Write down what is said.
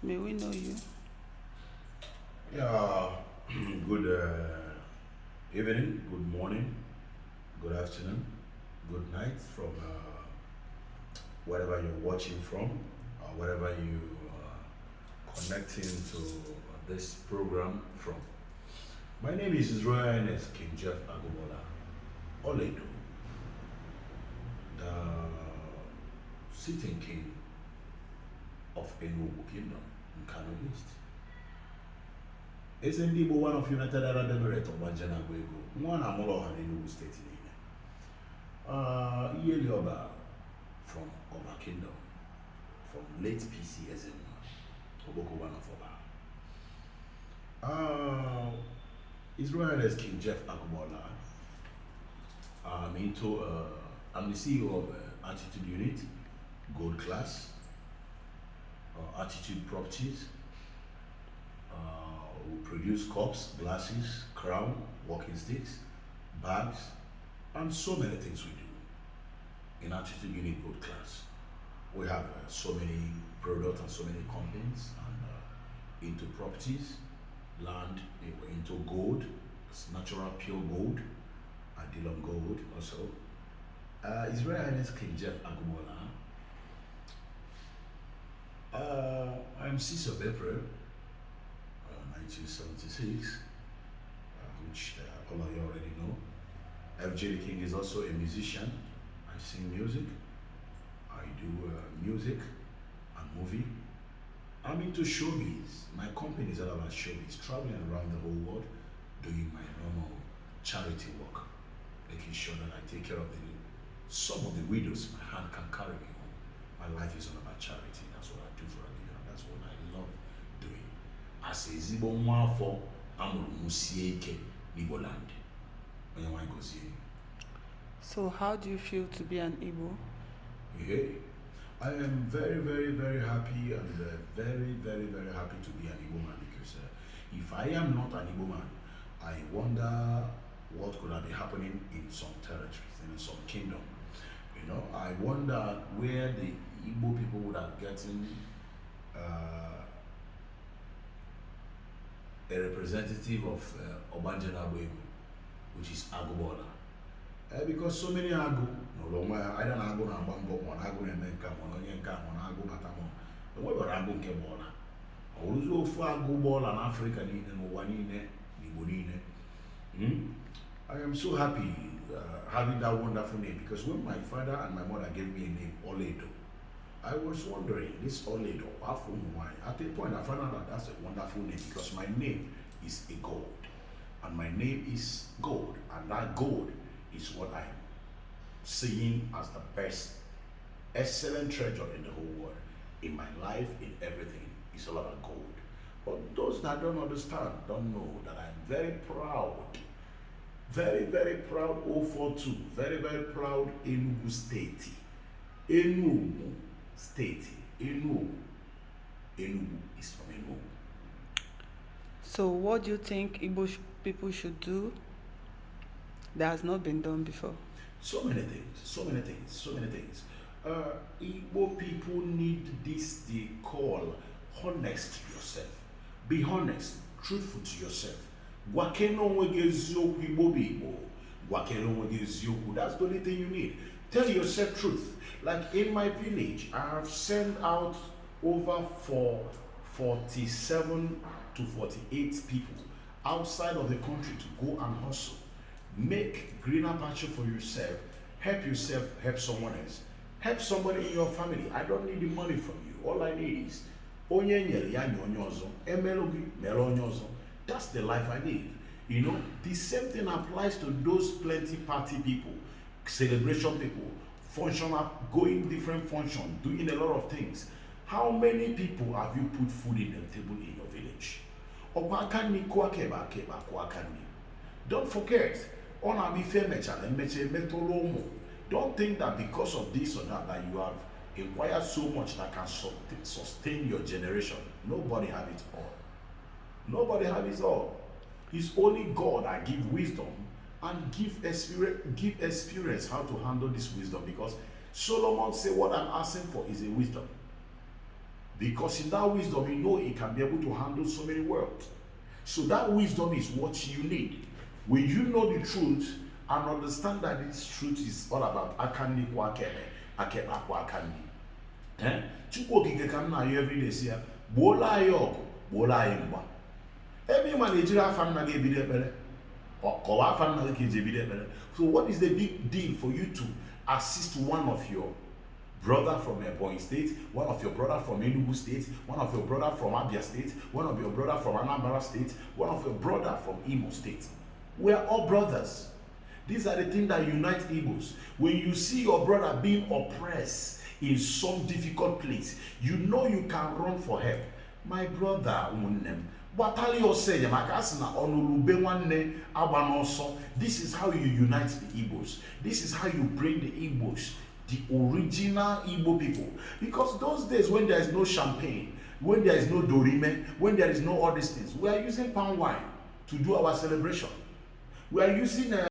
May we know you? Yeah, good evening, good morning, good afternoon, good night from wherever you're watching from, or wherever you are connecting to this program from. My name is His Royal Highness King Jeff Agugbaola Olaedo, the sitting king of Enugu Kingdom in Kano East. Eze ndị Igbo one of United Arab Emirates ọgbanje na-agba ego nwa na-amụrụ ọha n'Enugu steeti niile. Iyeli Oba from Oba Kingdom, from late PC Ezenwa, Oboko one of Oba. His Royal Highness King Jeff Agugbaola. I'm the CEO of Attitude Unit, Gold Class, Attitude Properties. We produce cups, glasses, crown, walking sticks, bags, and so many things we do in Attitude Unit Gold Class. We have so many products and so many companies and into properties, land, into gold, it's natural pure gold. I deal on gold also. His Royal Highness King Jeff Agugbaola. I'm 6th of April 1976, which all of you already know. FJ the King is also a musician. I sing music, I do music and movie. I'm into showbiz. My company is all about showbiz, traveling around the whole world doing my normal charity work, making sure that I take care of some of the widows my hand can carry me home. My life is all about charity. That's what I do for a living, and that's what I love doing. As a Zibo Mwafo, I'm Musieke, Igbo land. When you want to go see So, how do you feel to be an Igbo? Hey, I am very, very, very happy and very, very, very happy to be an Igbo man because if I am not an Igbo man, I wonder what could have been happening in some territories, in some kingdom. You know, I wonder where the Igbo people would have gotten a representative of Obanje Nabwego, which is Agugbaola. Because so many Agu, no longer, I don't Agu na Bambo, one Agu na Menka, one Onyenka, one Agu Batamo. The way Agu Kebola. Also for Agugbaola and Africa, and Wanine, Nibonine. I am so happy having that wonderful name because when my father and my mother gave me a name, Olaedo, I was wondering, this Olaedo, why? At a point, I found out that that's a wonderful name because my name is a gold. And my name is gold. And that gold is what I'm seeing as the best, excellent treasure in the whole world. In my life, in everything, it's all about gold. But those that don't understand don't know that I'm very proud, very, very proud 042, very, very proud Enugu State. Enugu State. Enugu. Enugu is from Enugu. So, what do you think Igbo people should do that has not been done before? So many things, so many things, so many things. Igbo people need this they call honest to yourself. Be honest, truthful to yourself. Gwakeno nwege eziokwu Igbo bụ Igbo. Gwakeno nwege eziokwu. That's the only thing you need. Tell yourself truth. Like in my village, I have sent out over 47 to 48 people outside of the country to go and hustle. Make greener pasture for yourself, help someone else. Help somebody in your family. I don't need the money from you. All I need is onye nyere ya nye onye ọzọ, emelu gị mere onye ọzọ. That's the life I live. You know, the same thing applies to those plenty party people, celebration people, functional, going different function, doing a lot of things. How many people have you put food in the table in your village? Okwakani kwakeba keba kwakani. Don't forget, on abife mechale meche metolomo. Don't think that because of this or that you have acquired so much that can sustain your generation. Nobody have it all. Nobody have it all. It's only God that give wisdom and give experience how to handle this wisdom because Solomon said what I'm asking for is a wisdom. Because in that wisdom, you know it can be able to handle so many words. So that wisdom is what you need. When you know the truth and understand that this truth is all about akandi kwa kene, akepa kwa akandi. Chukwu okike ka m na-ayọ every day si ya, gbuola anyị ọgụ, gbuola anyị mgba. Ebe ịma na-ejiri afa nna gị ebido ekpere, kọwa afa nna gị ka eji ebido ekpere. So what is the big deal for you to assist one of your brother from Ebonyi State, one of your brother from Enugu State, one of your brother from Abia State, one of your brother from Anambra State, one of your brother from Imo State? We are all brothers. These are the things that unite Igbos. When you see your brother being oppressed in some difficult place, you know you can run for help. My brother, this is how you unite the Igbos. This is how you bring the Igbos, the original Igbo people. Because those days when there is no champagne, when there is no dorime, when there is no all these things, we are using palm wine to do our celebration. We are using